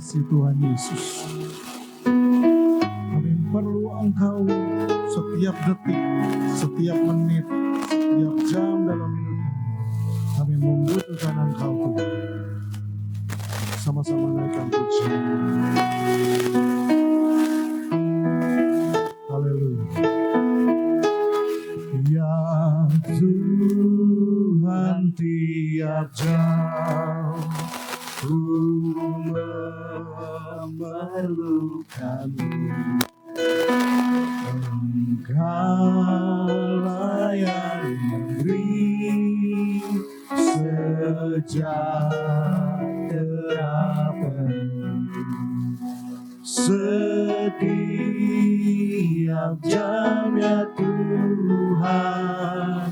kasih Tuhan Yesus. Kami perlu Engkau setiap detik, setiap menit, setiap jam dalam hidup kami. Kami membutuhkan Engkau Tuhan. Sama-sama naikkan pujian. Haleluya. Ya Tuhan, tiap jam ku memerlukanmu. Engkaulah yang memberi sejahtera penuh. Setiap jam ya Tuhan,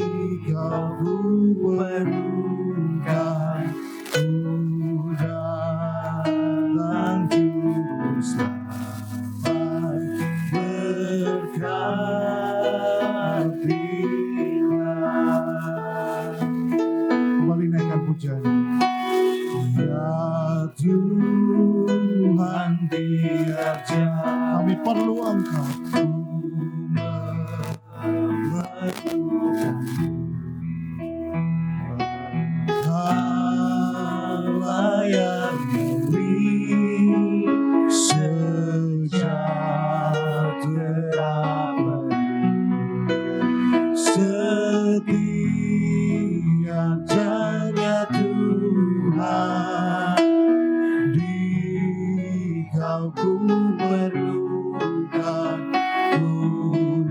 Engkau ku perlukan. Ku datang juru selamat, berkatilah. Kembali naikkan pujian. Ya Tuhan, tiap jam kami perlu Engkau. Engkaulah yang memberi sejahtera penuh. Setiap jamnya Tuhan, Di-Kau ku perlukan. Ku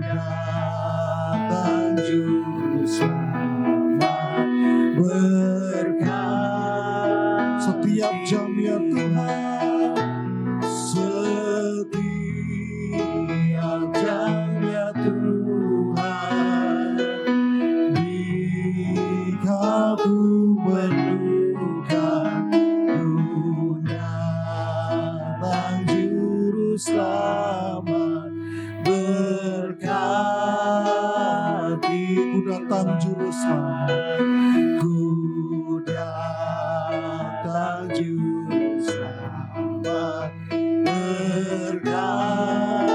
datang juru selamat, berkat setiap jam ya Tuhan. Setiap jam ya Tuhan, Di-Kau ku perlukan. Ku datang juru selamat, berkati. Ku datang juru selamat, ku datang juru selamat, berkati.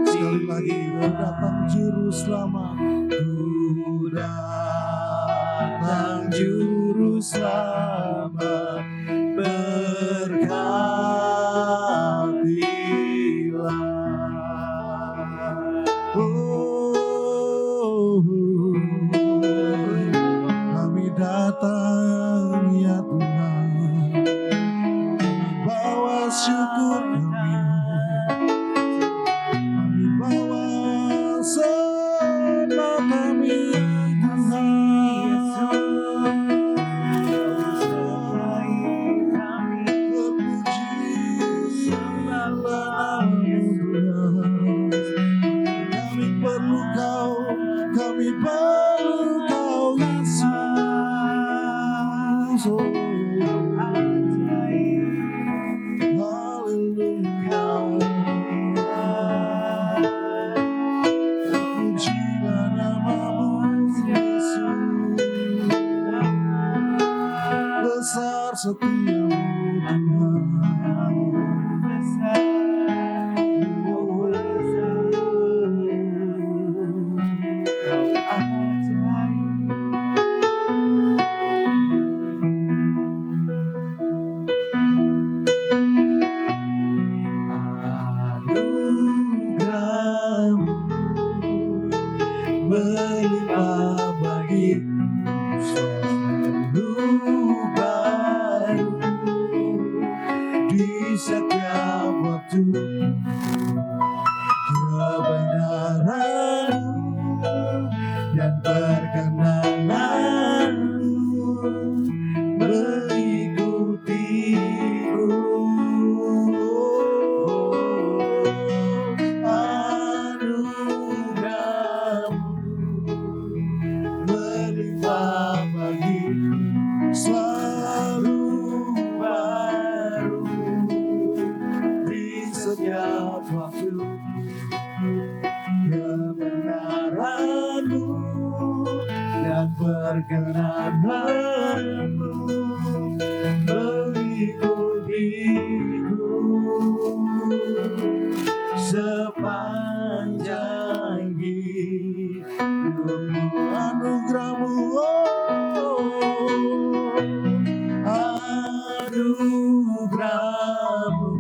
Sekali lagi, ku datang juru selamat, ku datang juru selamat, berkatilah. Kami datang ya Tuhan, bawa syukur kami bawa semua kami kami perlu Kau Yesus. Haleluya. Pujilah nama-Mu Yesus. Besar setiamu Tuhan. Melimpah bagiku selalu baru di setiap waktu. Kebenaran-Mu dan perkenangan-Mu mengikutiku. Melimpah bagiku selalu baru di setiap waktu. Kebenaran-Mu dan perkenanan-Mu anugerah-Mu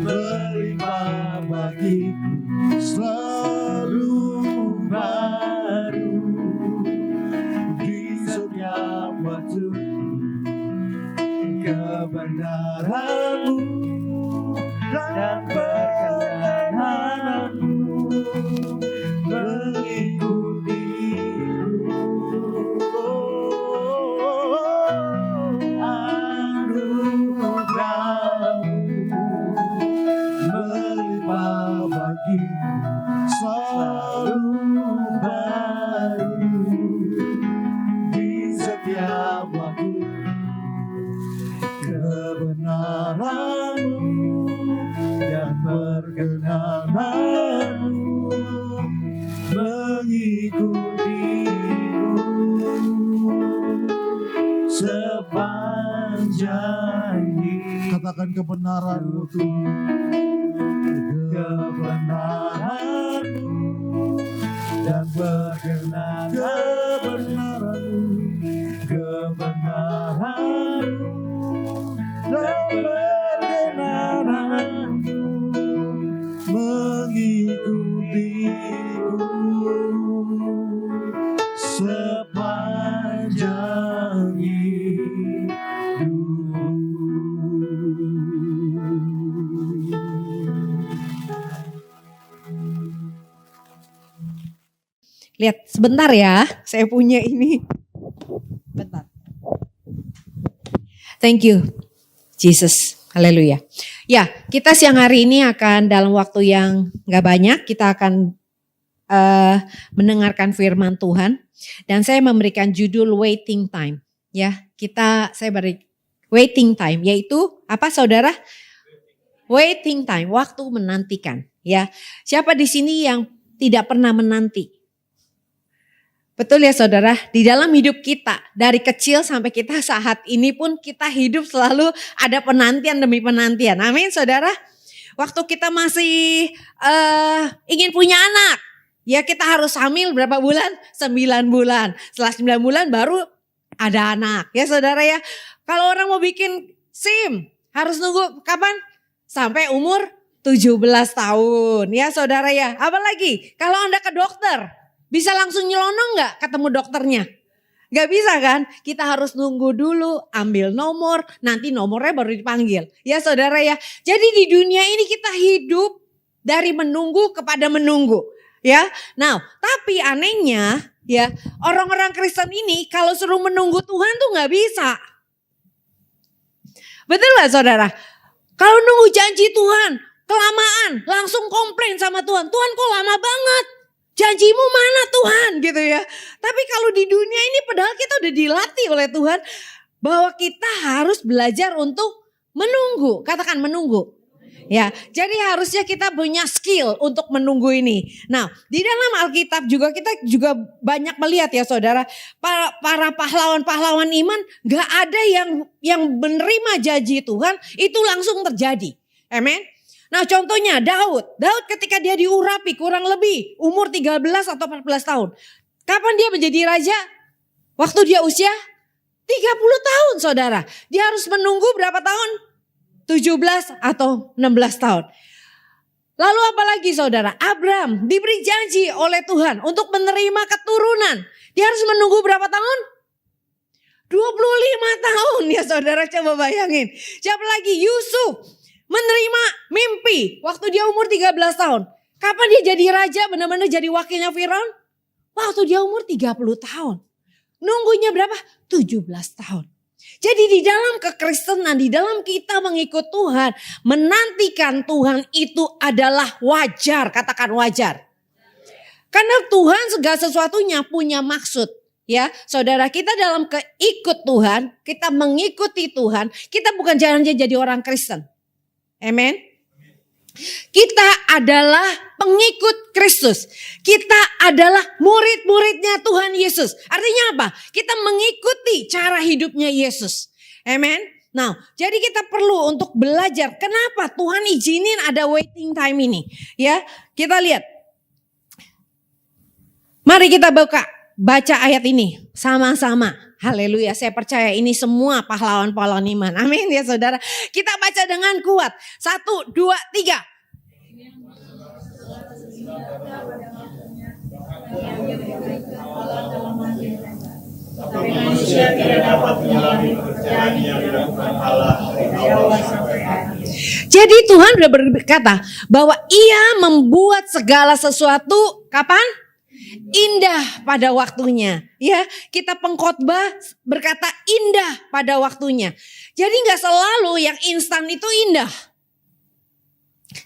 melimpah bagiku, selalu baru di setiap waktu. Kebenaran-Mu dan perkenanan-Mu mengikutiku. Anugerah-Mu melimpah bagiku, selalu baru di setiap waktu. Kebenaran-Mu dan perkenanan-Mu mengikutiku sepanjang hidup. Katakan kebenaran-Mu Tuhan. Kebenaran-Mu dan perkenanan-Mu, kebenaran-Mu dan perkenanan-Mu mengikutiku sepanjang hidup. Lihat sebentar ya, saya punya ini. Bentar. Thank you, Jesus. Haleluya. Ya, kita siang hari ini akan dalam waktu yang gak banyak, kita akan mendengarkan firman Tuhan. Dan saya memberikan judul waiting time. Ya, saya beri waiting time, yaitu apa saudara? Waiting time, waktu menantikan. Ya, siapa di sini yang tidak pernah menanti? Betul ya saudara, di dalam hidup kita dari kecil sampai kita saat ini pun kita hidup selalu ada penantian demi penantian. Amin saudara. Waktu kita masih ingin punya anak, ya kita harus hamil berapa bulan? 9 bulan. Setelah 9 bulan baru ada anak ya saudara ya. Kalau orang mau bikin SIM harus nunggu kapan? Sampai umur 17 tahun ya saudara ya. Apalagi kalau Anda ke dokter. Bisa langsung nyelonong gak ketemu dokternya? Gak bisa kan? Kita harus nunggu dulu, ambil nomor, nanti nomornya baru dipanggil. Ya saudara ya. Jadi di dunia ini kita hidup dari menunggu kepada menunggu. Ya, nah tapi anehnya ya orang-orang Kristen ini kalau suruh menunggu Tuhan tuh gak bisa. Betul gak saudara? Kalau nunggu janji Tuhan, kelamaan, langsung komplain sama Tuhan. Tuhan kok lama banget? Janjimu mana Tuhan gitu ya. Tapi kalau di dunia ini padahal kita udah dilatih oleh Tuhan bahwa kita harus belajar untuk menunggu. Katakan menunggu. Ya, jadi harusnya kita punya skill untuk menunggu ini. Nah, di dalam Alkitab juga kita juga banyak melihat ya saudara, para pahlawan-pahlawan iman gak ada yang menerima janji Tuhan itu langsung terjadi. Amen. Nah contohnya Daud ketika dia diurapi kurang lebih umur 13 atau 14 tahun. Kapan dia menjadi raja? Waktu dia usia 30 tahun saudara. Dia harus menunggu berapa tahun? 17 atau 16 tahun. Lalu apalagi saudara? Abraham diberi janji oleh Tuhan untuk menerima keturunan. Dia harus menunggu berapa tahun? 25 tahun ya saudara, coba bayangin. Siapa lagi? Yusuf. Menerima mimpi waktu dia umur 13 tahun. Kapan dia jadi raja benar-benar jadi wakilnya Firaun? Waktu dia umur 30 tahun. Nunggunya berapa? 17 tahun. Jadi di dalam kekristenan, di dalam kita mengikut Tuhan, menantikan Tuhan itu adalah wajar. Katakan wajar. Karena Tuhan segala sesuatunya punya maksud. Ya, saudara, kita dalam keikut Tuhan, kita mengikuti Tuhan, kita bukan jalan jadi orang Kristen. Amen. Kita adalah pengikut Kristus. Kita adalah murid-muridnya Tuhan Yesus. Artinya apa? Kita mengikuti cara hidupnya Yesus. Amen. Nah, jadi kita perlu untuk belajar kenapa Tuhan izinin ada waiting time ini. Ya, kita lihat. Mari kita buka baca ayat ini sama-sama. Haleluya, saya percaya ini semua pahlawan-pahlawan iman. Amin ya saudara. Kita baca dengan kuat. 1, 2, 3. Tapi manusia tidak dapat menyelami pekerjaan yang dilakukan Allah dari awal sampai akhir. Jadi Tuhan sudah berkata bahwa Ia membuat segala sesuatu kapan? Indah pada waktunya. Ya, kita pengkhotbah berkata indah pada waktunya. Jadi nggak selalu yang instan itu indah.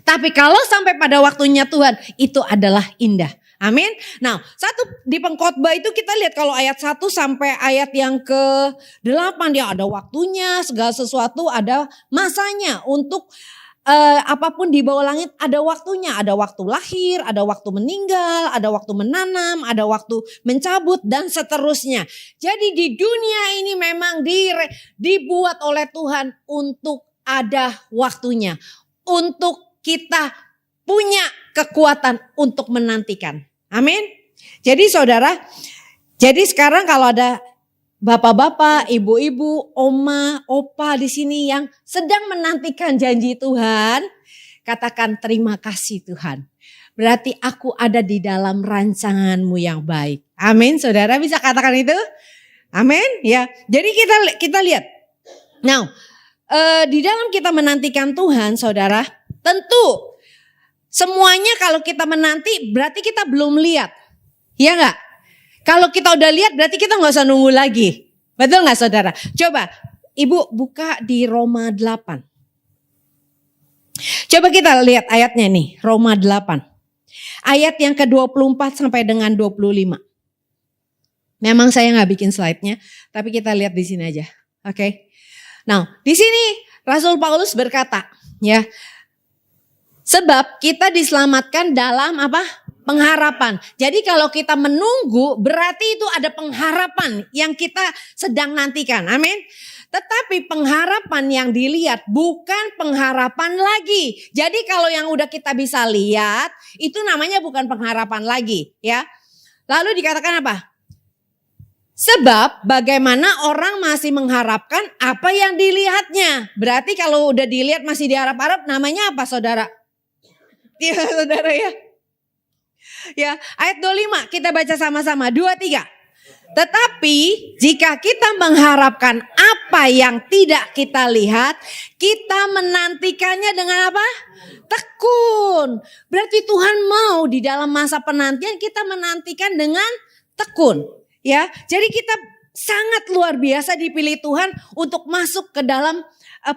Tapi kalau sampai pada waktunya Tuhan, itu adalah indah. Amin. Nah, satu di pengkhotbah itu kita lihat kalau ayat 1 sampai ayat yang ke-8 dia ada waktunya, segala sesuatu ada masanya untuk apapun di bawah langit ada waktunya. Ada waktu lahir, ada waktu meninggal, ada waktu menanam, ada waktu mencabut dan seterusnya. Jadi di dunia ini memang dibuat oleh Tuhan untuk ada waktunya. Untuk kita punya kekuatan untuk menantikan. Amin. Jadi saudara, jadi sekarang kalau ada bapak-bapak, ibu-ibu, oma, opa di sini yang sedang menantikan janji Tuhan, katakan terima kasih Tuhan. Berarti aku ada di dalam rancanganmu yang baik. Amin, saudara bisa katakan itu? Amin, ya. Jadi kita lihat. Nah, di dalam kita menantikan Tuhan, saudara, tentu semuanya kalau kita menanti berarti kita belum lihat. Iya enggak? Kalau kita udah lihat berarti kita gak usah nunggu lagi. Betul gak saudara? Coba ibu buka di Roma 8. Coba kita lihat ayatnya nih. Roma 8. Ayat yang ke-24 sampai dengan 25. Memang saya gak bikin slide-nya. Tapi kita lihat di sini aja. Oke. Nah di sini Rasul Paulus berkata. Ya. Sebab kita diselamatkan dalam apa? Pengharapan. Jadi kalau kita menunggu berarti itu ada pengharapan yang kita sedang nantikan. Amin. Tetapi pengharapan yang dilihat bukan pengharapan lagi. Jadi kalau yang udah kita bisa lihat itu namanya bukan pengharapan lagi. Ya. Lalu dikatakan apa? Sebab bagaimana orang masih mengharapkan apa yang dilihatnya. Berarti kalau udah dilihat masih diharap-harap namanya apa saudara? Iya saudara ya. Ya, ayat 25 kita baca sama-sama. 2, 3. Tetapi jika kita mengharapkan apa yang tidak kita lihat, kita menantikannya dengan apa? Tekun. Berarti Tuhan mau di dalam masa penantian kita menantikan dengan tekun. Ya, jadi kita sangat luar biasa dipilih Tuhan untuk masuk ke dalam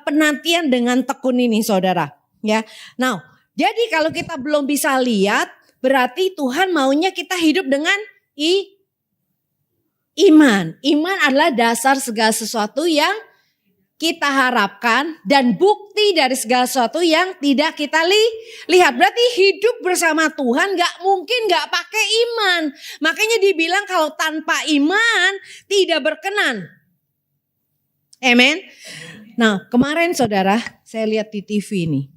penantian dengan tekun ini saudara. Ya, nah. Jadi kalau kita belum bisa lihat, berarti Tuhan maunya kita hidup dengan iman. Iman adalah dasar segala sesuatu yang kita harapkan dan bukti dari segala sesuatu yang tidak kita lihat. Berarti hidup bersama Tuhan gak mungkin gak pakai iman. Makanya dibilang kalau tanpa iman tidak berkenan. Amen. Nah kemarin saudara saya lihat di TV ini.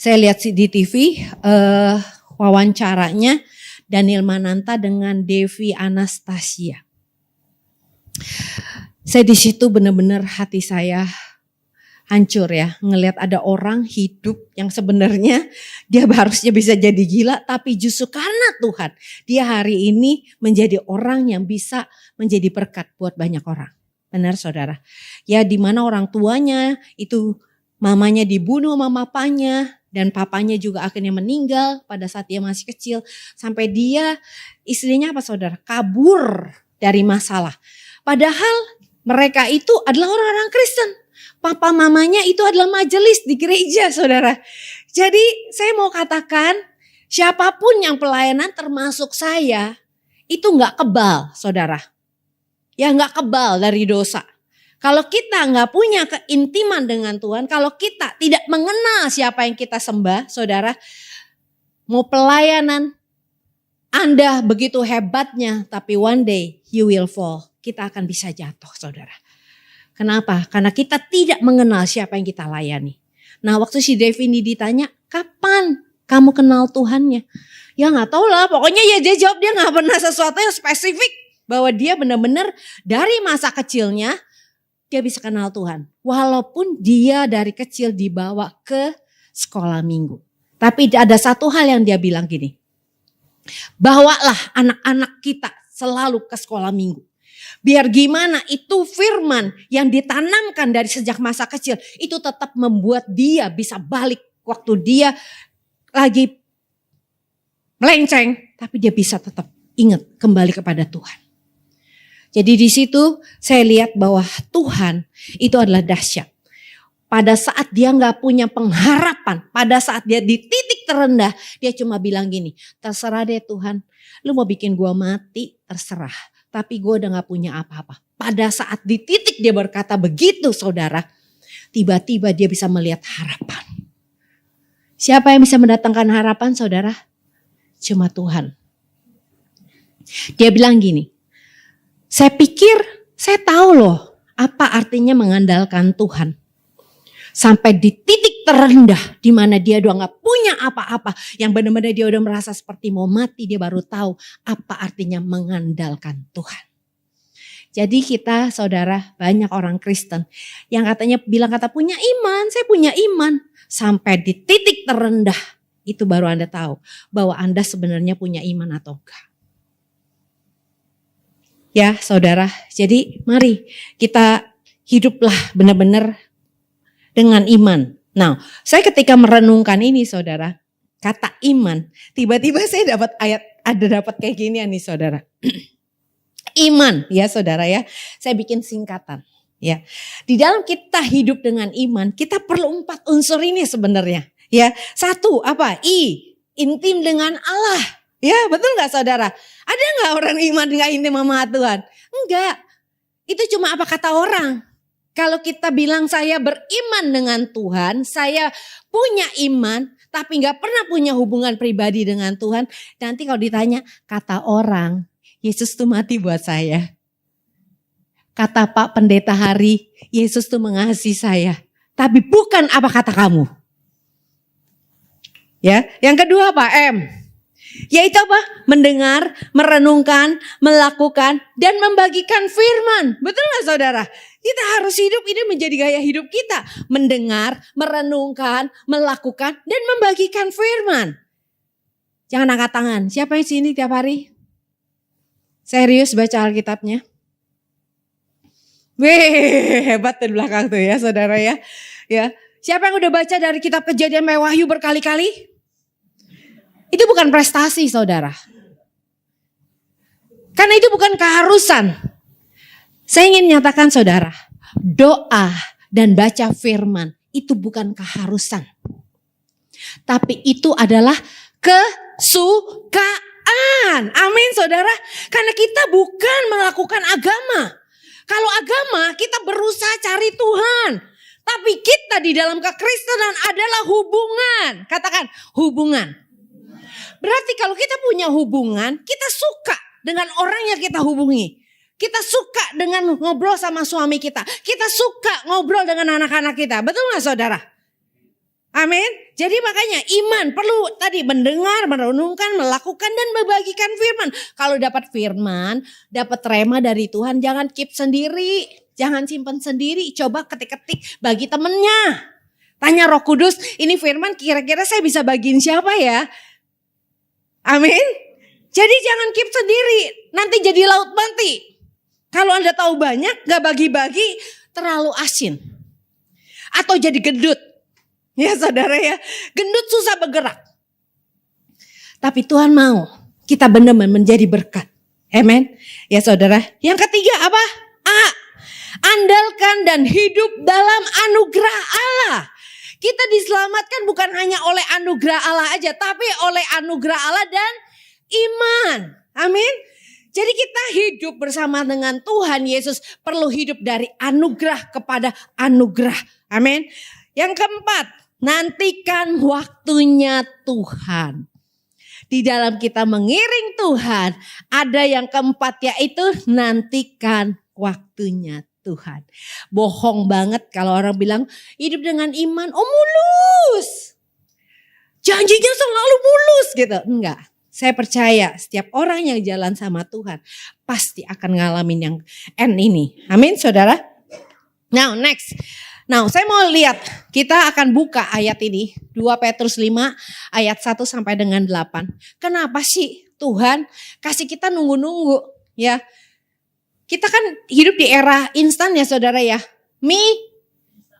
Saya lihat di TV wawancaranya Daniel Mananta dengan Devi Anastasia. Saya di situ benar-benar hati saya hancur ya. Ngelihat ada orang hidup yang sebenarnya dia harusnya bisa jadi gila. Tapi justru karena Tuhan dia hari ini menjadi orang yang bisa menjadi berkat buat banyak orang. Benar saudara. Ya di mana orang tuanya itu mamanya dibunuh sama papanya. Dan papanya juga akhirnya meninggal pada saat dia masih kecil. Sampai dia istrinya apa saudara? Kabur dari masalah. Padahal mereka itu adalah orang-orang Kristen. Papa mamanya itu adalah majelis di gereja saudara. Jadi saya mau katakan siapapun yang pelayanan termasuk saya. Itu gak kebal saudara. Ya gak kebal dari dosa. Kalau kita nggak punya keintiman dengan Tuhan, kalau kita tidak mengenal siapa yang kita sembah, saudara, mau pelayanan Anda begitu hebatnya, tapi one day you will fall. Kita akan bisa jatuh, saudara. Kenapa? Karena kita tidak mengenal siapa yang kita layani. Nah, waktu si Devi ini ditanya, kapan kamu kenal Tuhannya? Ya gak tahu lah, pokoknya ya dia jawab dia gak pernah sesuatu yang spesifik. Bahwa dia benar-benar dari masa kecilnya dia bisa kenal Tuhan. Walaupun dia dari kecil dibawa ke sekolah minggu. Tapi ada satu hal yang dia bilang gini. Bawalah anak-anak kita selalu ke sekolah minggu. Biar gimana itu firman yang ditanamkan dari sejak masa kecil. Itu tetap membuat dia bisa balik waktu dia lagi melenceng. Tapi dia bisa tetap ingat kembali kepada Tuhan. Jadi di situ saya lihat bahwa Tuhan itu adalah dahsyat. Pada saat dia gak punya pengharapan, pada saat dia di titik terendah, dia cuma bilang gini, terserah deh Tuhan, lu mau bikin gua mati, terserah. Tapi gua udah gak punya apa-apa. Pada saat di titik dia berkata begitu saudara, tiba-tiba dia bisa melihat harapan. Siapa yang bisa mendatangkan harapan saudara? Cuma Tuhan. Dia bilang gini, saya pikir saya tahu loh apa artinya mengandalkan Tuhan. Sampai di titik terendah di mana dia udah gak punya apa-apa. Yang benar-benar dia udah merasa seperti mau mati. Dia baru tahu apa artinya mengandalkan Tuhan. Jadi kita saudara banyak orang Kristen yang katanya bilang kata punya iman. Saya punya iman. Sampai di titik terendah itu baru Anda tahu bahwa Anda sebenarnya punya iman atau enggak. Ya saudara, jadi mari kita hiduplah benar-benar dengan iman. Nah, saya ketika merenungkan ini saudara, kata iman, tiba-tiba saya dapat dapat kayak gini nih saudara. Iman ya saudara ya, saya bikin singkatan ya. Di dalam kita hidup dengan iman, kita perlu 4 unsur ini sebenarnya. Ya, 1 apa? Intim dengan Allah. Ya betul gak saudara? Ada gak orang iman gak intim sama Tuhan? Enggak, itu cuma apa kata orang. Kalau kita bilang saya beriman dengan Tuhan, saya punya iman, tapi gak pernah punya hubungan pribadi dengan Tuhan. Nanti kalau ditanya, kata orang, Yesus tuh mati buat saya. Kata Pak Pendeta Hari, Yesus tuh mengasihi saya. Tapi bukan apa kata kamu. Ya, yang kedua apa? Yaitu apa? Mendengar, merenungkan, melakukan, dan membagikan firman. Betul gak saudara? Kita harus hidup ini menjadi gaya hidup kita. Mendengar, merenungkan, melakukan, dan membagikan firman. Jangan angkat tangan. Siapa yang sini tiap hari? Serius baca Alkitabnya? Wih, hebat di belakang tuh ya saudara ya. Ya, siapa yang udah baca dari kitab Kejadian sampai Wahyu berkali-kali? Itu bukan prestasi saudara. Karena itu bukan keharusan. Saya ingin nyatakan saudara, doa dan baca firman itu bukan keharusan. Tapi itu adalah kesukaan. Amin saudara. Karena kita bukan melakukan agama. Kalau agama kita berusaha cari Tuhan. Tapi kita di dalam kekristenan adalah hubungan. Katakan hubungan. Berarti kalau kita punya hubungan, kita suka dengan orang yang kita hubungi. Kita suka dengan ngobrol sama suami kita. Kita suka ngobrol dengan anak-anak kita. Betul gak saudara? Amin. Jadi makanya iman perlu tadi mendengar, merenungkan, melakukan dan membagikan firman. Kalau dapat firman, dapat rema dari Tuhan, jangan keep sendiri. Jangan simpan sendiri. Coba ketik-ketik bagi temennya. Tanya Roh Kudus, ini firman kira-kira saya bisa bagiin siapa ya? Amin. Jadi jangan keep sendiri. Nanti jadi laut mati. Kalau Anda tahu banyak, gak bagi-bagi, terlalu asin. Atau jadi gendut. Ya saudara ya, gendut susah bergerak. Tapi Tuhan mau kita benar-benar menjadi berkat. Amen. Ya saudara, yang ketiga apa? Andalkan dan hidup dalam anugerah Allah. Kita diselamatkan bukan hanya oleh anugerah Allah aja, tapi oleh anugerah Allah dan iman. Amin. Jadi kita hidup bersama dengan Tuhan Yesus perlu hidup dari anugerah kepada anugerah. Amin. Yang keempat, nantikan waktunya Tuhan. Di dalam kita mengiring Tuhan, ada yang keempat yaitu nantikan waktunya Tuhan. Bohong banget kalau orang bilang hidup dengan iman, oh mulus. janjinya selalu mulus gitu. Enggak. Saya percaya setiap orang yang jalan sama Tuhan pasti akan ngalamin yang N ini. Amin saudara. Now next. Now saya mau lihat, kita akan buka ayat ini. 2 Petrus 5 ayat 1 sampai dengan 8. Kenapa sih Tuhan kasih kita nunggu-nunggu ya. Kita kan hidup di era instan ya saudara ya. Mie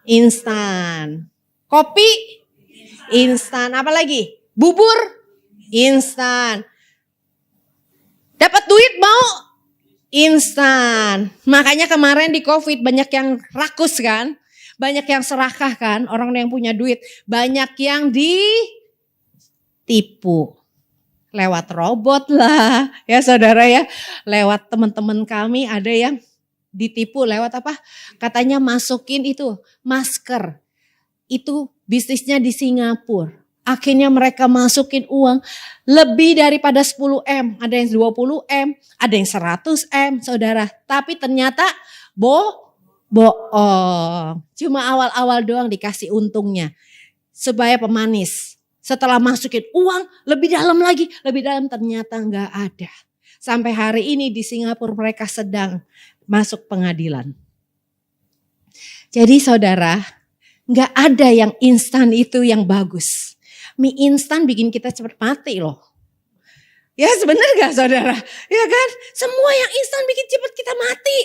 instan. Kopi instan. Apa lagi? Bubur instan. Dapat duit mau instan. Makanya kemarin di COVID banyak yang rakus kan. Banyak yang serakah kan. Orang yang punya duit. Banyak yang ditipu. Lewat robot lah. Ya saudara ya. Lewat teman-teman kami ada yang ditipu lewat apa? Katanya masukin itu masker. Itu bisnisnya di Singapura. Akhirnya mereka masukin uang lebih daripada 10 M. Ada yang 20 M, ada yang 100 M saudara. Tapi ternyata bohong. Cuma awal-awal doang dikasih untungnya. Supaya pemanis. Setelah masukin uang lebih dalam lagi. Lebih dalam ternyata enggak ada. Sampai hari ini di Singapura mereka sedang masuk pengadilan. Jadi saudara, enggak ada yang instan itu yang bagus. Mie instan bikin kita cepat mati loh. Ya benar gak saudara? Ya kan? Semua yang instan bikin cepat kita mati.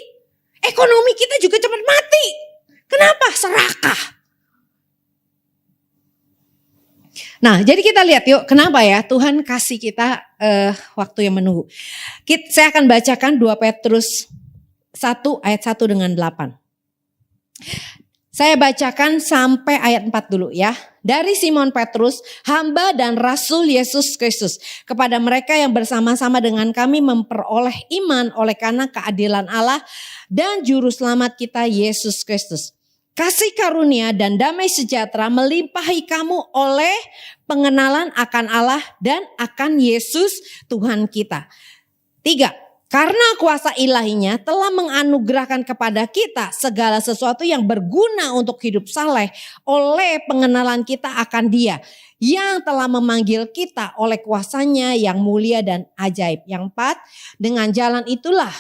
Ekonomi kita juga cepat mati. Kenapa? Serakah. Nah jadi kita lihat yuk kenapa ya Tuhan kasih kita waktu yang menunggu. Saya akan bacakan 2 Petrus 1 ayat 1 dengan 8. Saya bacakan sampai ayat 4 dulu ya. Dari Simon Petrus, hamba dan rasul Yesus Kristus. Kepada mereka yang bersama-sama dengan kami memperoleh iman oleh karena keadilan Allah dan juru selamat kita Yesus Kristus. Kasih karunia dan damai sejahtera melimpahi kamu oleh pengenalan akan Allah dan akan Yesus Tuhan kita. 3. Karena kuasa ilahinya telah menganugerahkan kepada kita segala sesuatu yang berguna untuk hidup saleh oleh pengenalan kita akan Dia yang telah memanggil kita oleh kuasanya yang mulia dan ajaib. Yang 4, dengan jalan itulah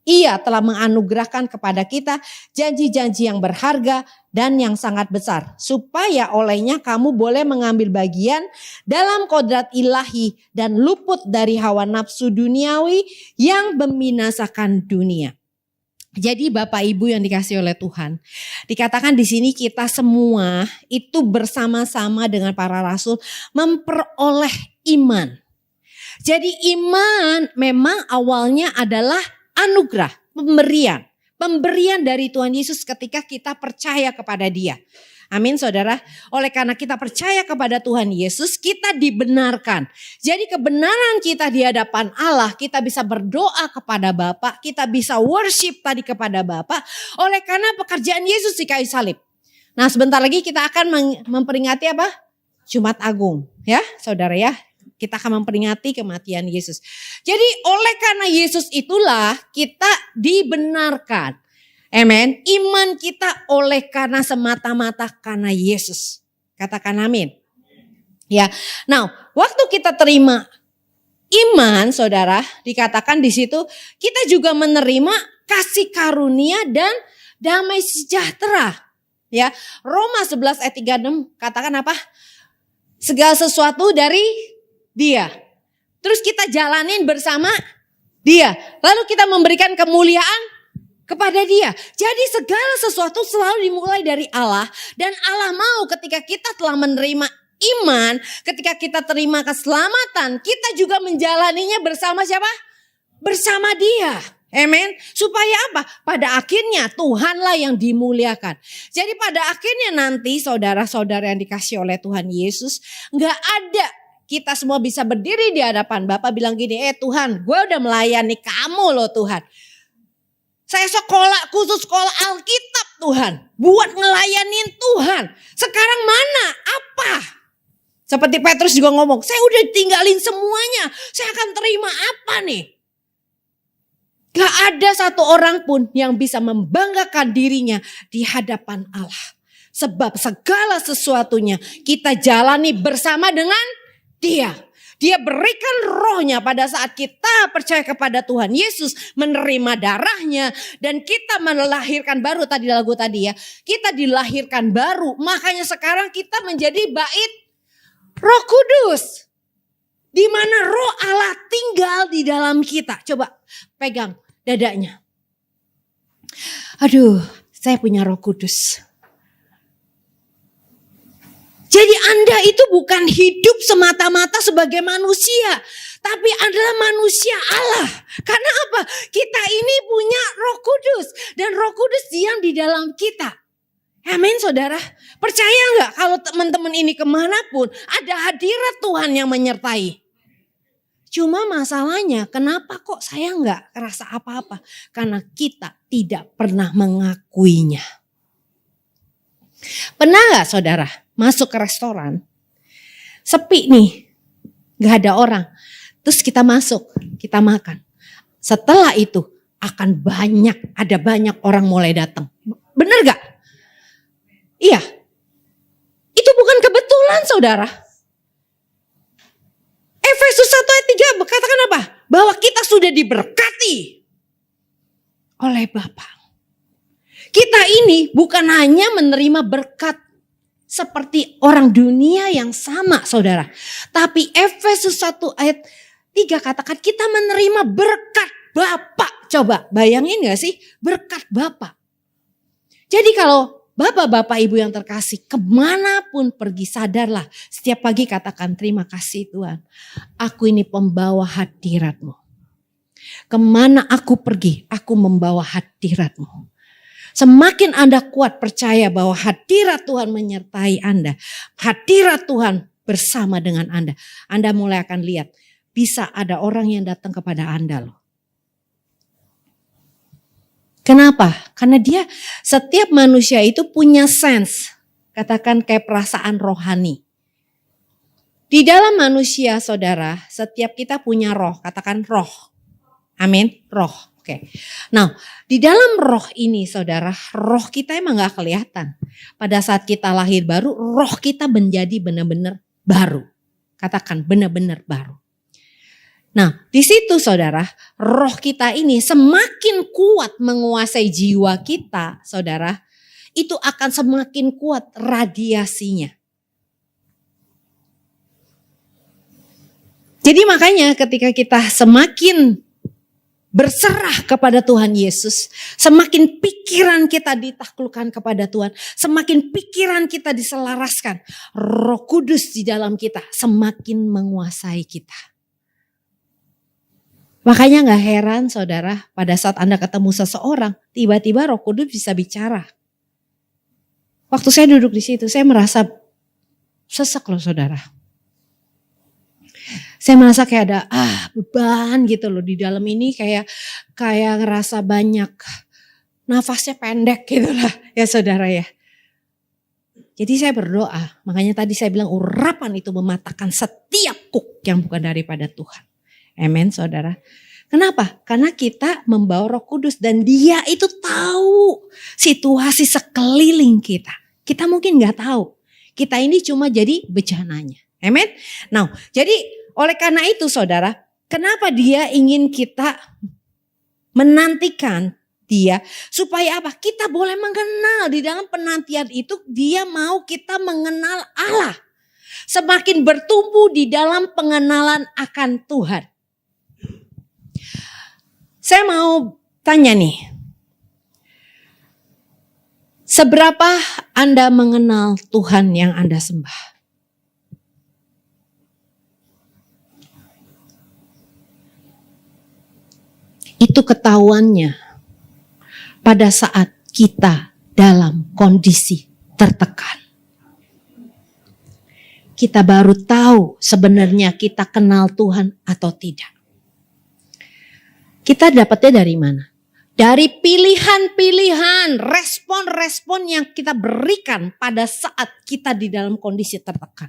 Ia telah menganugerahkan kepada kita janji-janji yang berharga dan yang sangat besar. Supaya olehnya kamu boleh mengambil bagian dalam kodrat ilahi dan luput dari hawa nafsu duniawi yang membinasakan dunia. Jadi Bapak Ibu yang dikasihi oleh Tuhan. Dikatakan di sini kita semua itu bersama-sama dengan para rasul memperoleh iman. Jadi iman memang awalnya adalah anugerah, pemberian dari Tuhan Yesus ketika kita percaya kepada Dia. Amin saudara. Oleh karena kita percaya kepada Tuhan Yesus, kita dibenarkan. Jadi kebenaran kita di hadapan Allah, kita bisa berdoa kepada Bapa, kita bisa worship tadi kepada Bapa. Oleh karena pekerjaan Yesus di kayu salib. Nah sebentar lagi kita akan memperingati apa? Jumat Agung ya saudara ya. Kita akan memperingati kematian Yesus. Jadi oleh karena Yesus itulah kita dibenarkan. Amen. Iman kita oleh karena semata-mata karena Yesus. Katakan amin. Ya. Nah, waktu kita terima iman, saudara, dikatakan di situ kita juga menerima kasih karunia dan damai sejahtera. Ya. Roma 11 ayat 36 katakan apa? Segala sesuatu dari Dia. Terus kita jalanin bersama Dia. Lalu kita memberikan kemuliaan kepada Dia. Jadi segala sesuatu selalu dimulai dari Allah. Dan Allah mau ketika kita telah menerima iman, ketika kita terima keselamatan, kita juga menjalaninya bersama siapa? Bersama Dia. Amen. Supaya apa? Pada akhirnya Tuhanlah yang dimuliakan. Jadi pada akhirnya nanti saudara-saudara yang dikasih oleh Tuhan Yesus, gak ada kita semua bisa berdiri di hadapan Bapak bilang gini, Tuhan, gue udah melayani kamu loh Tuhan. Saya khusus sekolah Alkitab Tuhan. Buat ngelayanin Tuhan. Sekarang mana? Apa? Seperti Petrus juga ngomong, saya udah tinggalin semuanya. Saya akan terima apa nih? Gak ada satu orang pun yang bisa membanggakan dirinya di hadapan Allah. Sebab segala sesuatunya kita jalani bersama dengan Dia. Dia berikan rohnya pada saat kita percaya kepada Tuhan Yesus, menerima darahnya, dan kita melahirkan baru tadi lagu tadi ya. Kita dilahirkan baru, makanya sekarang kita menjadi bait Roh Kudus. Di mana roh Allah tinggal di dalam kita. Coba pegang dadanya. Aduh, saya punya Roh Kudus. Jadi Anda itu bukan hidup semata-mata sebagai manusia, tapi adalah manusia Allah. Karena apa? Kita ini punya Roh Kudus dan Roh Kudus diam di dalam kita. Amin saudara. Percaya nggak kalau teman-teman ini kemanapun ada hadirat Tuhan yang menyertai. Cuma masalahnya kenapa kok saya nggak kerasa apa-apa? Karena kita tidak pernah mengakuinya. Pernah nggak saudara masuk ke restoran, sepi nih, nggak ada orang. Terus kita masuk, kita makan. Setelah itu akan ada banyak orang mulai datang. Bener gak? Iya. Itu bukan kebetulan saudara. Efesus 1 ayat 3 berkatakan apa? Bahwa kita sudah diberkati oleh Bapa. Kita ini bukan hanya menerima berkat seperti orang dunia yang sama saudara. Tapi Efesus 1 ayat 3 katakan kita menerima berkat Bapa. Coba bayangin gak sih berkat Bapa. Jadi kalau Bapak-bapak ibu yang terkasih, kemanapun pergi sadarlah. Setiap pagi katakan terima kasih Tuhan. Aku ini pembawa hadirat-Mu. Kemana aku pergi, aku membawa hadirat-Mu. Semakin Anda kuat percaya bahwa hadirat Tuhan menyertai Anda. Hadirat Tuhan bersama dengan Anda. Anda mulai akan lihat bisa ada orang yang datang kepada Anda loh. Kenapa? Karena setiap manusia itu punya sense. Katakan kayak perasaan rohani. Di dalam manusia saudara, setiap kita punya roh. Katakan roh. Amin. Roh. Oke. Nah, di dalam roh ini saudara, roh kita emang gak kelihatan. Pada saat kita lahir baru, roh kita menjadi benar-benar baru. Katakan benar-benar baru. Nah, di situ saudara, roh kita ini semakin kuat menguasai jiwa kita, saudara, itu akan semakin kuat radiasinya. Jadi makanya ketika kita semakin berserah kepada Tuhan Yesus, semakin pikiran kita ditaklukkan kepada Tuhan, semakin pikiran kita diselaraskan, Roh Kudus di dalam kita semakin menguasai kita. Makanya gak heran saudara, pada saat Anda ketemu seseorang, tiba-tiba Roh Kudus bisa bicara. Waktu saya duduk di situ, saya merasa sesek loh saudara. Saya merasa kayak ada beban gitu loh di dalam ini, kayak ngerasa banyak, nafasnya pendek gitu lah ya saudara ya. Jadi saya berdoa, makanya tadi saya bilang urapan itu mematahkan setiap kuk yang bukan daripada Tuhan. Amen saudara. Kenapa? Karena kita membawa Roh Kudus dan Dia itu tahu situasi sekeliling kita. Kita mungkin gak tahu. Kita ini cuma jadi bejananya. Amen. Nah, jadi oleh karena itu saudara, kenapa Dia ingin kita menantikan Dia supaya apa? Kita boleh mengenal di dalam penantian itu. Dia mau kita mengenal Allah. Semakin bertumbuh di dalam pengenalan akan Tuhan. Saya mau tanya nih, seberapa Anda mengenal Tuhan yang Anda sembah? Itu ketahuannya pada saat kita dalam kondisi tertekan. Kita baru tahu sebenarnya kita kenal Tuhan atau tidak. Kita dapatnya dari mana? Dari pilihan-pilihan, respon-respon yang kita berikan pada saat kita di dalam kondisi tertekan.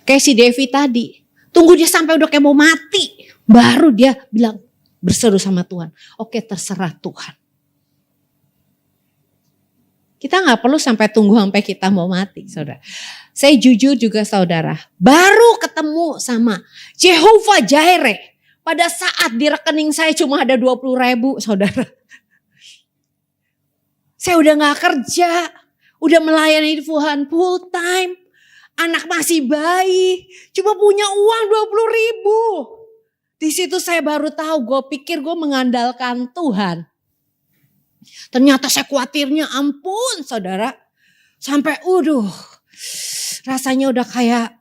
Kayak si Devi tadi, tunggu dia sampai udah kayak mau mati, baru dia bilang berseru sama Tuhan. Oke, terserah Tuhan. Kita nggak perlu sampai tunggu sampai kita mau mati, saudara. Saya jujur juga saudara, baru ketemu sama Jehovah Jireh. Pada saat di rekening saya cuma ada 20.000, saudara. Saya udah gak kerja, udah melayani Tuhan full time. Anak masih bayi, cuma punya uang 20.000. Di situ saya baru tahu, gue pikir gue mengandalkan Tuhan. Ternyata saya khawatirnya ampun saudara. Sampai rasanya udah kayak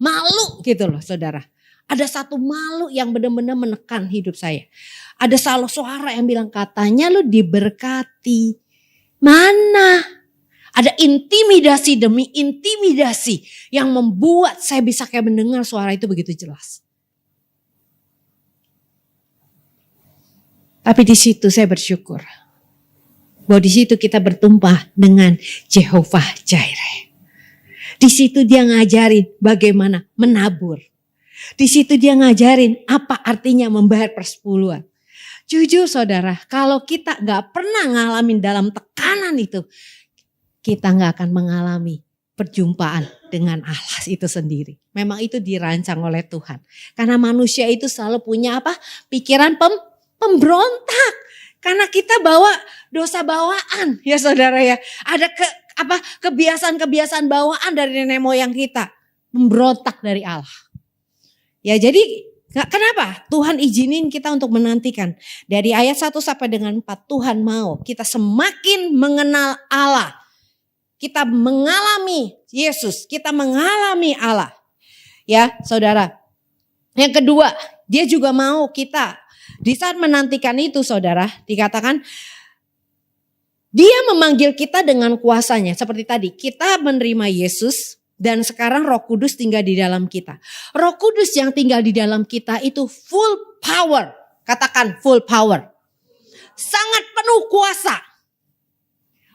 malu gitu loh saudara. Ada satu malu yang benar-benar menekan hidup saya. Ada salah suara yang bilang katanya lu diberkati. Mana? Ada intimidasi demi intimidasi yang membuat saya bisa kayak mendengar suara itu begitu jelas. Tapi di situ saya bersyukur. Bahwa di situ kita bertumpah dengan Jehovah Jireh. Di situ dia ngajarin bagaimana menabur. Di situ dia ngajarin apa artinya membayar persepuluhan. Jujur saudara, kalau kita gak pernah ngalamin dalam tekanan itu, kita gak akan mengalami perjumpaan dengan Allah itu sendiri. Memang itu dirancang oleh Tuhan. Karena manusia itu selalu punya apa? Pikiran pemberontak. Karena kita bawa dosa bawaan ya saudara ya. Ada kebiasaan-kebiasaan bawaan dari nenek moyang kita. Memberontak dari Allah. Ya jadi kenapa? Tuhan izinin kita untuk menantikan. Dari ayat 1 sampai dengan 4 Tuhan mau kita semakin mengenal Allah. Kita mengalami Yesus. Kita mengalami Allah. Ya saudara. Yang kedua, dia juga mau kita. Di saat menantikan itu saudara, dikatakan dia memanggil kita dengan kuasanya. Seperti tadi, kita menerima Yesus dan sekarang Roh Kudus tinggal di dalam kita. Roh Kudus yang tinggal di dalam kita itu full power. Katakan full power. Sangat penuh kuasa.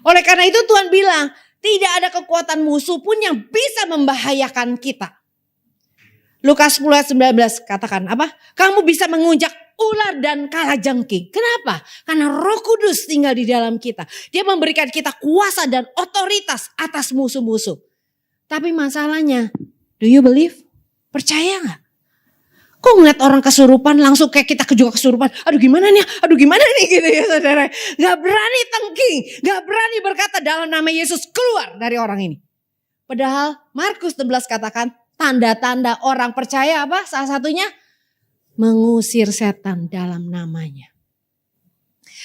Oleh karena itu Tuhan bilang, tidak ada kekuatan musuh pun yang bisa membahayakan kita. Lukas 10 ayat 19 katakan apa? Kamu bisa mengunjak ular dan kalajengking. Kenapa? Karena Roh Kudus tinggal di dalam kita. Dia memberikan kita kuasa dan otoritas atas musuh-musuh. Tapi masalahnya, do you believe? Percaya gak? Kok ngeliat orang kesurupan langsung kayak kita juga kesurupan. Aduh gimana nih gitu ya saudara. Gak berani tengking. Gak berani berkata dalam nama Yesus keluar dari orang ini. Padahal Markus 11 katakan tanda-tanda orang percaya apa? Salah satunya mengusir setan dalam namanya.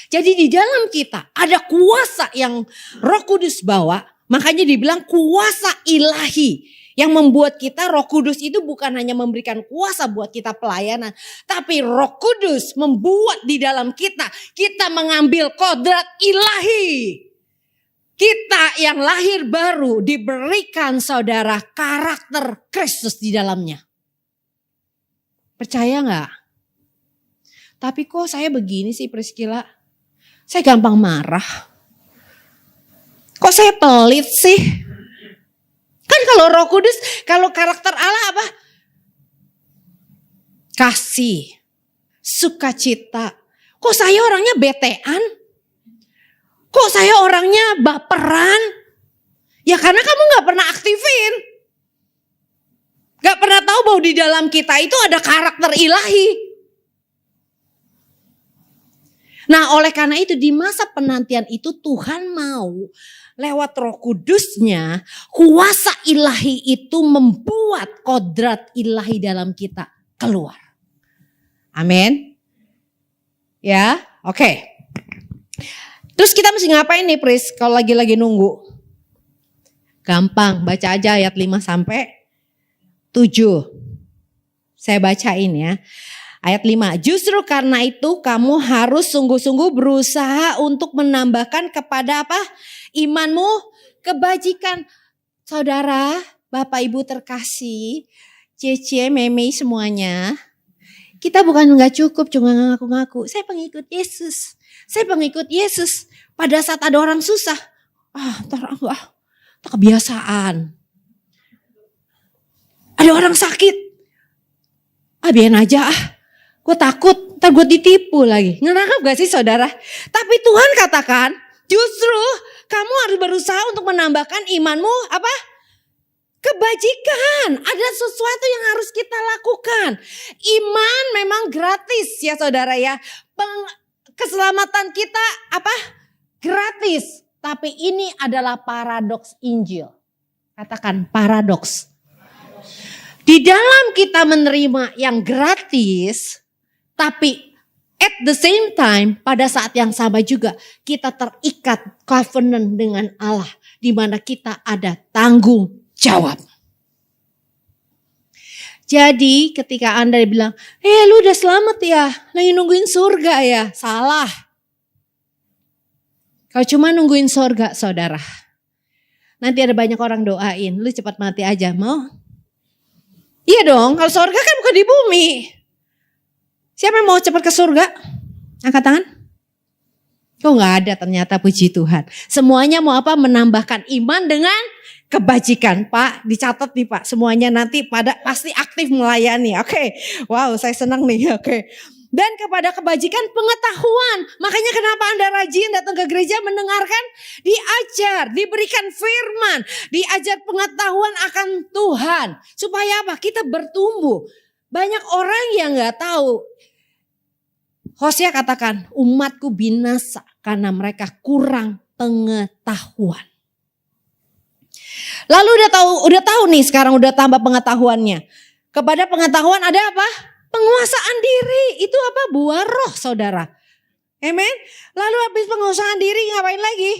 Jadi di dalam kita ada kuasa yang Roh Kudus bawa. Makanya dibilang kuasa ilahi. Yang membuat kita Roh Kudus itu bukan hanya memberikan kuasa buat kita pelayanan. Tapi Roh Kudus membuat di dalam kita. Kita mengambil kodrat ilahi. Kita yang lahir baru diberikan saudara karakter Kristus di dalamnya. Percaya gak? Tapi kok saya begini sih Priscilla? Saya gampang marah. Kok saya pelit sih? Kan kalau Roh Kudus, kalau karakter Allah apa? Kasih, sukacita. Kok saya orangnya betean? Kok saya orangnya baperan? Ya karena kamu gak pernah aktifin. Gak pernah tahu bahwa di dalam kita itu ada karakter ilahi. Nah oleh karena itu di masa penantian itu Tuhan mau lewat Roh Kudusnya kuasa ilahi itu membuat kodrat ilahi dalam kita keluar. Amin. Ya oke. Terus kita mesti ngapain nih Pris kalau lagi-lagi nunggu? Gampang baca aja ayat 5 sampai 7. Saya bacain ya. Ayat 5. Justru karena itu kamu harus sungguh-sungguh berusaha untuk menambahkan kepada apa? Imanmu kebajikan. Saudara, Bapak Ibu terkasih, Cece, Meme semuanya. Kita bukan gak cukup cuma ngaku-ngaku. Saya pengikut Yesus. Saya pengikut Yesus. Pada saat ada orang susah. Tak kebiasaan. Ada orang sakit. Biarin aja Gue takut, ntar gue ditipu lagi. Ngerangkap gak sih saudara? Tapi Tuhan katakan, Justru kamu harus berusaha untuk menambahkan imanmu apa? Kebajikan. Ada sesuatu yang harus kita lakukan. Iman memang gratis ya saudara ya. Keselamatan kita apa? Gratis. Tapi ini adalah paradoks Injil. Katakan paradoks. Di dalam kita menerima yang gratis, tapi at the same time pada saat yang sama juga kita terikat covenant dengan Allah. Di mana kita ada tanggung jawab. Jadi ketika Anda bilang, lu udah selamat ya, lagi nungguin surga ya. Salah. Kau cuma nungguin surga saudara. Nanti ada banyak orang doain, lu cepat mati aja, mau? Iya dong, kalau surga kan bukan di bumi. Siapa yang mau cepat ke surga? Angkat tangan. Kok gak ada ternyata, puji Tuhan. Semuanya mau apa? Menambahkan iman dengan kebajikan. Pak, dicatat nih Pak. Semuanya nanti pada pasti aktif melayani. Oke. Wow, saya senang nih. Oke. Dan kepada kebajikan pengetahuan. Makanya kenapa Anda rajin datang ke gereja mendengarkan? Diajar, diberikan firman. Diajar pengetahuan akan Tuhan. Supaya apa? Kita bertumbuh. Banyak orang yang gak tahu. Hosea katakan, umatku binasa karena mereka kurang pengetahuan. Lalu udah tahu nih sekarang udah tambah pengetahuannya. Kepada pengetahuan ada apa? Penguasaan diri. Itu apa? Buah roh saudara. Amen. Lalu habis penguasaan diri ngapain lagi?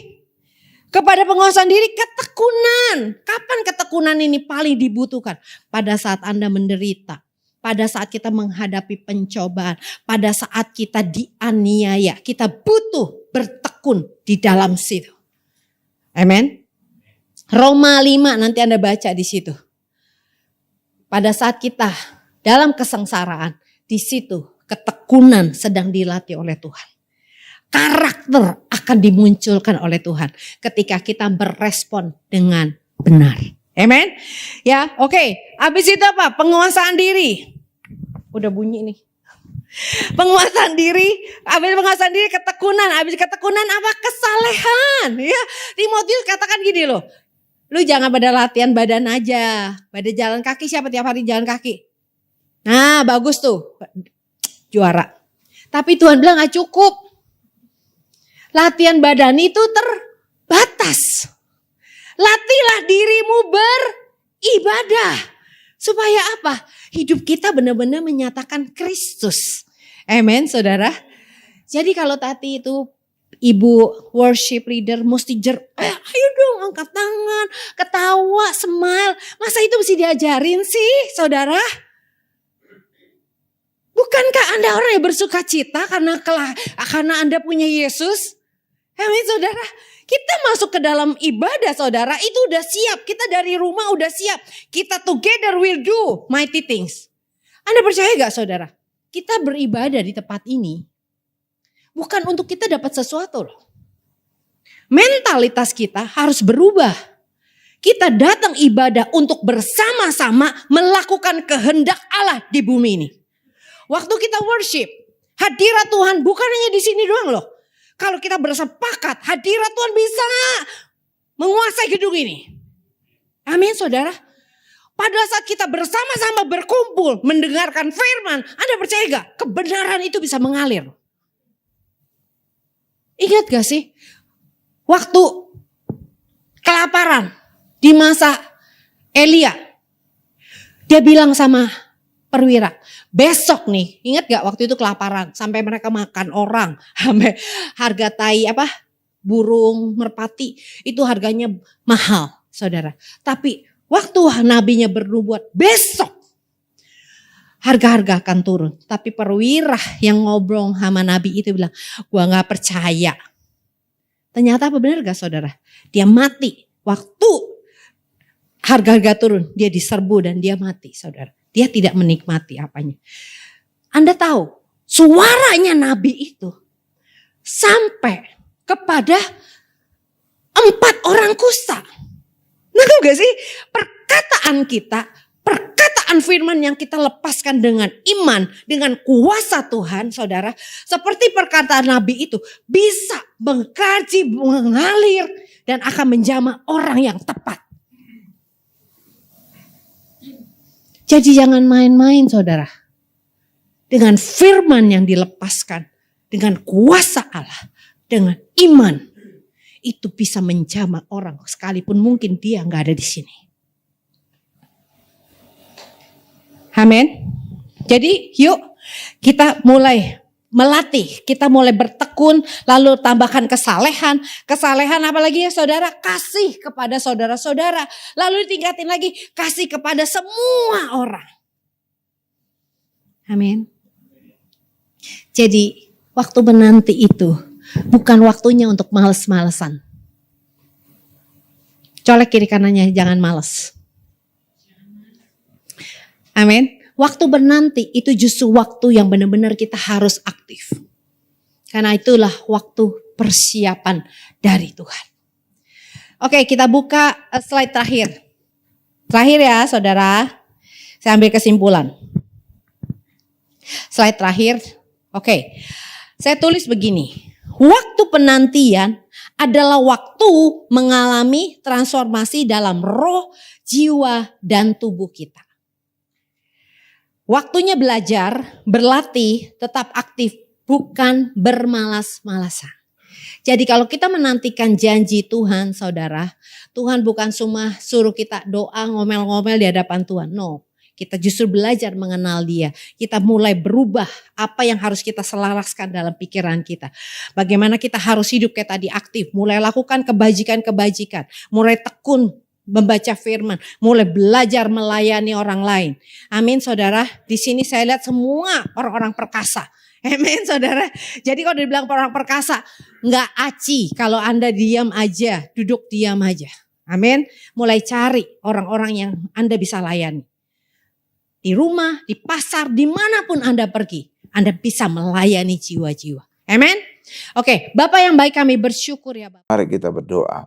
Kepada penguasaan diri ketekunan. Kapan ketekunan ini paling dibutuhkan? Pada saat Anda menderita. Pada saat kita menghadapi pencobaan. Pada saat kita dianiaya. Kita butuh bertekun di dalam situ. Amen. Roma 5 nanti Anda baca di situ. Pada saat kita dalam kesengsaraan, di situ ketekunan sedang dilatih oleh Tuhan. Karakter akan dimunculkan oleh Tuhan ketika kita berespon dengan benar. Amen. Ya, oke. Habis itu apa? Penguasaan diri. Udah bunyi nih. Penguasaan diri, habis penguasaan diri ketekunan, habis ketekunan apa? Kesalehan. Ya, Timotius katakan gini loh. Lu jangan pada latihan badan aja. Pada jalan kaki, siapa tiap hari jalan kaki? Nah bagus tuh. Juara. Tapi Tuhan bilang gak cukup. Latihan badan itu terbatas. Latihlah dirimu beribadah. Supaya apa? Hidup kita benar-benar menyatakan Kristus. Amen saudara. Jadi kalau tadi itu ibu worship leader mesti ayo dong angkat tangan, ketawa, smile. Masa itu mesti diajarin sih saudara? Bukankah Anda orang yang bersuka cita karena Anda punya Yesus? Amin saudara. Kita masuk ke dalam ibadah saudara itu udah siap. Kita dari rumah udah siap. Kita together will do mighty things. Anda percaya gak saudara? Kita beribadah di tempat ini. Bukan untuk kita dapat sesuatu loh. Mentalitas kita harus berubah. Kita datang ibadah untuk bersama-sama melakukan kehendak Allah di bumi ini. Waktu kita worship, hadirat Tuhan bukan hanya di sini doang loh. Kalau kita bersepakat, hadirat Tuhan bisa menguasai gedung ini. Amin saudara. Pada saat kita bersama-sama berkumpul, mendengarkan firman, Anda percaya gak? Kebenaran itu bisa mengalir. Ingat gak sih? Waktu kelaparan di masa Elia. Dia bilang sama perwira, besok nih, ingat gak waktu itu kelaparan sampai mereka makan orang, sampai harga tai burung merpati itu harganya mahal, saudara. Tapi waktu nabinya bernubuat besok harga-harga akan turun. Tapi perwira yang ngobrol sama nabi itu bilang, gua nggak percaya. Ternyata apa benar gak saudara? Dia mati waktu harga-harga turun, dia diserbu dan dia mati, saudara. Dia tidak menikmati apanya. Anda tahu suaranya nabi itu sampai kepada 4 orang kusta. Nah gak sih perkataan kita, perkataan perkataan firman yang kita lepaskan dengan iman, dengan kuasa Tuhan, saudara, seperti perkataan Nabi itu bisa mengkaji, mengalir, dan akan menjamah orang yang tepat. Jadi jangan main-main, saudara. Dengan firman yang dilepaskan, dengan kuasa Allah, dengan iman, itu bisa menjamah orang sekalipun mungkin dia nggak ada di sini. Amin. Jadi yuk kita mulai melatih, kita mulai bertekun, lalu tambahkan kesalehan. Kesalehan apalagi ya saudara? Kasih kepada saudara-saudara. Lalu tingkatin lagi, kasih kepada semua orang. Amin. Jadi waktu menanti itu bukan waktunya untuk males-malesan. Colek kiri kanannya, jangan males. Amin. Waktu menanti itu justru waktu yang benar-benar kita harus aktif. Karena itulah waktu persiapan dari Tuhan. Oke, kita buka slide terakhir. Terakhir ya saudara. Saya ambil kesimpulan. Slide terakhir. Oke, saya tulis begini. Waktu penantian adalah waktu mengalami transformasi dalam roh, jiwa, dan tubuh kita. Waktunya belajar, berlatih, tetap aktif, bukan bermalas-malasan. Jadi kalau kita menantikan janji Tuhan, saudara, Tuhan bukan cuma suruh kita doa ngomel-ngomel di hadapan Tuhan. No, kita justru belajar mengenal Dia. Kita mulai berubah apa yang harus kita selaraskan dalam pikiran kita. Bagaimana kita harus hidup kayak tadi aktif, mulai lakukan kebajikan-kebajikan, mulai tekun membaca firman, mulai belajar melayani orang lain. Amin saudara. Di sini saya lihat semua orang-orang perkasa. Amin saudara. Jadi kalau dibilang orang perkasa, nggak aci kalau Anda diam aja, duduk diam aja. Amin. Mulai cari orang-orang yang Anda bisa layani. Di rumah, di pasar, dimanapun Anda pergi, Anda bisa melayani jiwa-jiwa. Amin. Oke, Bapak yang baik, kami bersyukur ya Bapak. Mari kita berdoa.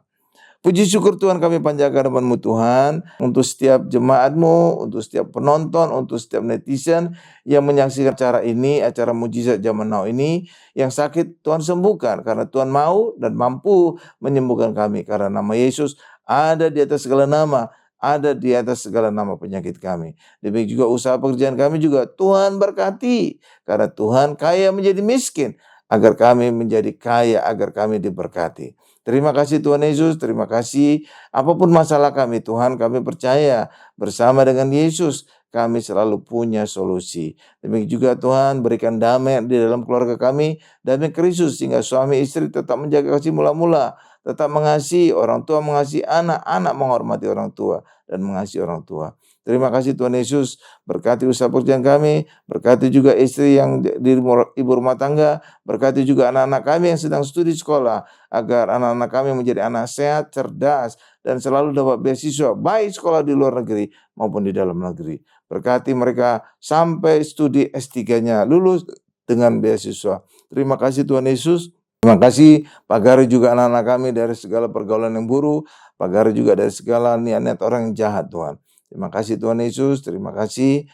Puji syukur Tuhan, kami panjatkan nama-Mu Tuhan, untuk setiap jemaat-Mu, untuk setiap penonton, untuk setiap netizen yang menyaksikan acara ini, acara mujizat zaman now ini, yang sakit Tuhan sembuhkan, karena Tuhan mau dan mampu menyembuhkan kami, karena nama Yesus ada di atas segala nama, ada di atas segala nama penyakit kami. Demikian juga usaha pekerjaan kami juga Tuhan berkati, karena Tuhan kaya menjadi miskin, agar kami menjadi kaya, agar kami diberkati. Terima kasih Tuhan Yesus, terima kasih. Apapun masalah kami Tuhan, kami percaya bersama dengan Yesus kami selalu punya solusi. Demikian juga Tuhan berikan damai di dalam keluarga kami, damai Kristus, sehingga suami istri tetap menjaga kasih mula-mula, tetap mengasihi orang tua, mengasihi anak, anak menghormati orang tua dan mengasihi orang tua. Terima kasih Tuhan Yesus, berkati usaha pekerjaan kami, berkati juga istri yang di ibu rumah tangga, berkati juga anak-anak kami yang sedang studi sekolah, agar anak-anak kami menjadi anak sehat, cerdas, dan selalu dapat beasiswa, baik sekolah di luar negeri maupun di dalam negeri. Berkati mereka sampai studi S3-nya lulus dengan beasiswa. Terima kasih Tuhan Yesus. Terima kasih Pak Gari juga anak-anak kami dari segala pergaulan yang buruk, Pak Gari juga dari segala niat-niat orang yang jahat Tuhan. Terima kasih Tuhan Yesus, terima kasih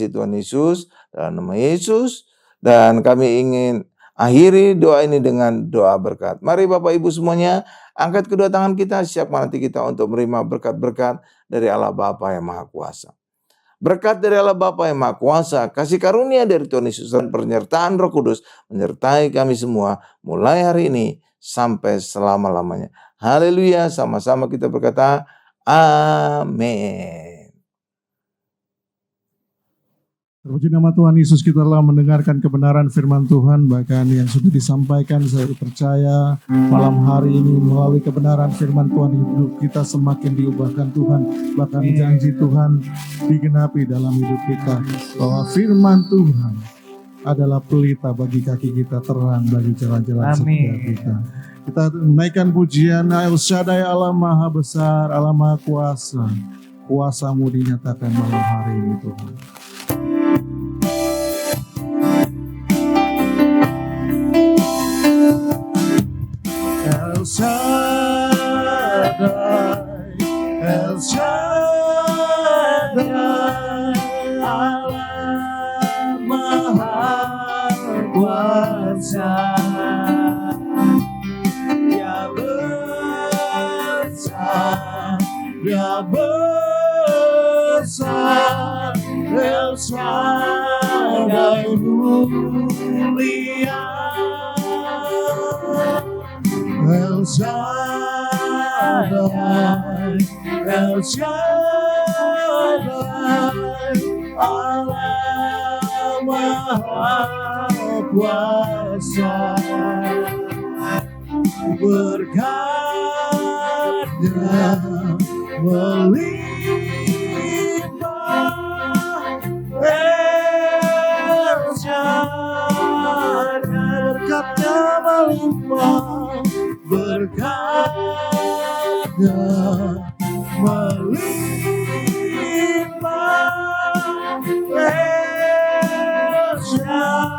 Tuhan Yesus, dalam nama Yesus. Dan kami ingin akhiri doa ini dengan doa berkat. Mari Bapak Ibu semuanya, angkat kedua tangan kita, siapkan hati kita untuk menerima berkat-berkat dari Allah Bapa yang Maha Kuasa. Berkat dari Allah Bapa yang Maha Kuasa, kasih karunia dari Tuhan Yesus, dan penyertaan Roh Kudus menyertai kami semua, mulai hari ini sampai selama-lamanya. Haleluya, sama-sama kita berkata, amin. Terpuji nama Tuhan Yesus, kita telah mendengarkan kebenaran firman Tuhan, bahkan yang sudah disampaikan. Saya percaya malam hari ini melalui kebenaran firman Tuhan, hidup kita semakin diubahkan Tuhan. Bahkan janji Tuhan digenapi dalam hidup kita, bahwa firman Tuhan adalah pelita bagi kaki kita, terang bagi jalan-jalan setiap kita. Kita menaikkan pujian El Shaddai, Allah Maha Besar, Allah Maha Kuasa. Kuasa-Mu dinyatakan malam hari ini Tuhan. El Shaddai, El Shaddai, Dia besar, El Shaddai mulia, El Shaddai, El Shaddai, Allah Maha Kuasa, berkatnya melimpah, El Shaddai, berkatnya melimpah, berkatnya melimpah, El Shaddai.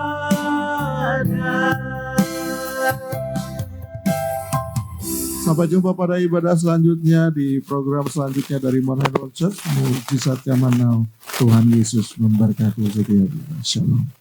Sampai jumpa pada ibadah selanjutnya di program selanjutnya dari Mountain Road Church. Mujizat Zaman Now. Tuhan Yesus memberkati setiap kita. Shalom.